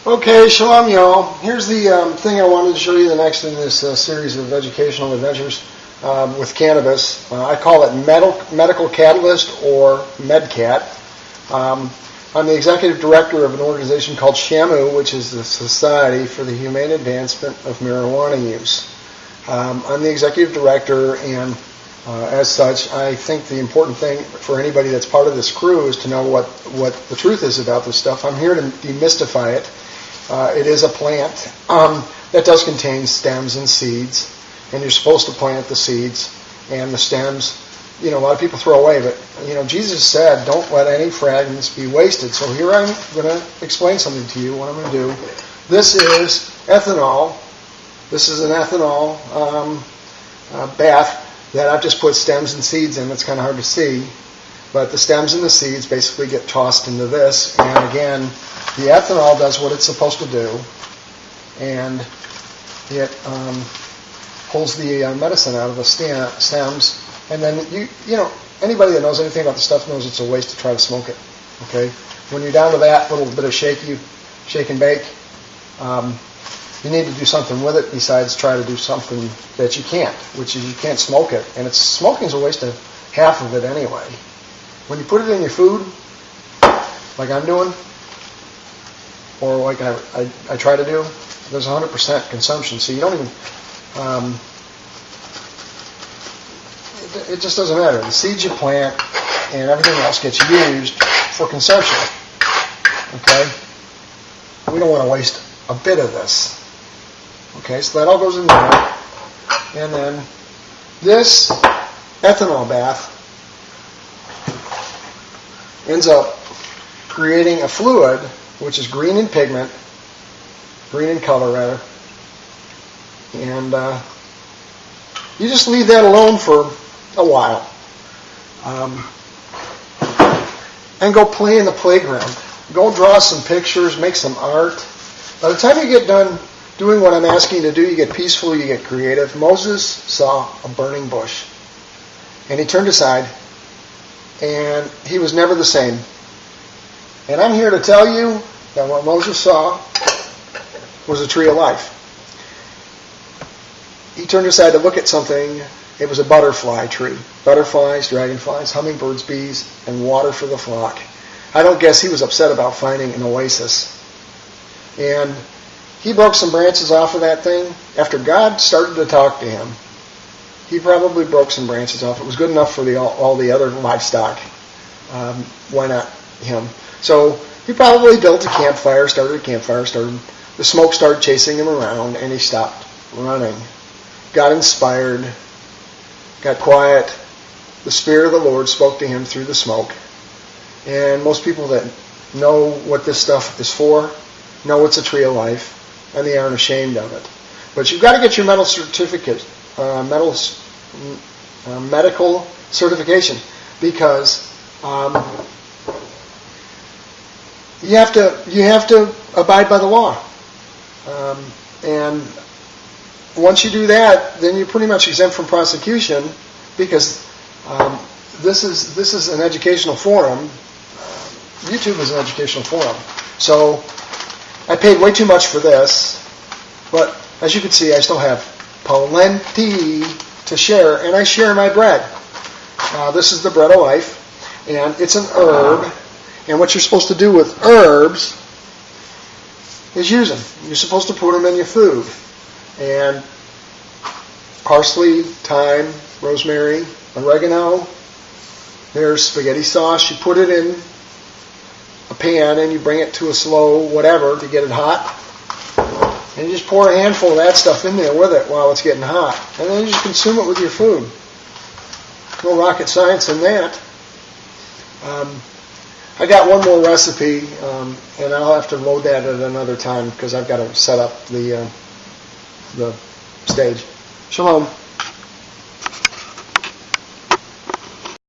Okay, Shalom, y'all. Here's the thing I wanted to show you the next in this series of educational adventures with cannabis. I call it Medical Catalyst or MedCat. I'm the executive director of an organization called SHAMU, which is the Society for the Humane Advancement of Marijuana Use. I'm the executive director, and as such, I think the important thing for anybody that's part of this crew is to know what the truth is about this stuff. I'm here to demystify it. It is a plant that does contain stems and seeds, and you're supposed to plant the seeds and the stems. A lot of people throw away, but Jesus said, "Don't let any fragments be wasted." So here I'm going to explain something to you. What I'm going to do. This is ethanol. This is an ethanol bath that I've just put stems and seeds in. It's kind of hard to see, but the stems and the seeds basically get tossed into this, and again, the ethanol does what it's supposed to do, and it pulls the medicine out of the stems. And then anybody that knows anything about the stuff knows it's a waste to try to smoke it. Okay, when you're down to that little bit of shake and bake, you need to do something with it besides try to do something that you can't, which is you can't smoke it. And smoking is a waste of half of it anyway. When you put it in your food, like I'm doing, or like I try to do, there's 100% consumption. So you don't even, it just doesn't matter. The seeds you plant and everything else gets used for consumption. Okay? We don't want to waste a bit of this. Okay, so that all goes in there. And then this ethanol bath ends up creating a fluid which is green in pigment, green in color rather, and you just leave that alone for a while, and go play in the playground. Go draw some pictures, make some art. By the time you get done doing what I'm asking you to do, you get peaceful, you get creative. Moses saw a burning bush, and he turned aside, and he was never the same. And I'm here to tell you that what Moses saw was a tree of life. He turned aside to look at something. It was a butterfly tree. Butterflies, dragonflies, hummingbirds, bees, and water for the flock. I don't guess he was upset about finding an oasis. And he broke some branches off of that thing. After God started to talk to him, he probably broke some branches off. It was good enough for all the other livestock. Why not him? So he probably built a campfire, the smoke started chasing him around, and he stopped running. Got inspired, got quiet. The Spirit of the Lord spoke to him through the smoke. And most people that know what this stuff is for know it's a tree of life, and they aren't ashamed of it. But you've got to get your medical certification, because you have to abide by the law, and once you do that, then you're pretty much exempt from prosecution, because this is an educational forum. YouTube is an educational forum. So I paid way too much for this, but as you can see, I still have plenty to share, and I share my bread. This is the bread of life, and it's an herb. And what you're supposed to do with herbs is use them. You're supposed to put them in your food. And parsley, thyme, rosemary, oregano. There's spaghetti sauce. You put it in a pan and you bring it to a slow whatever to get it hot. And you just pour a handful of that stuff in there with it while it's getting hot. And then you just consume it with your food. No rocket science in that. I got one more recipe, and I'll have to load that at another time because I've got to set up the stage. Shalom.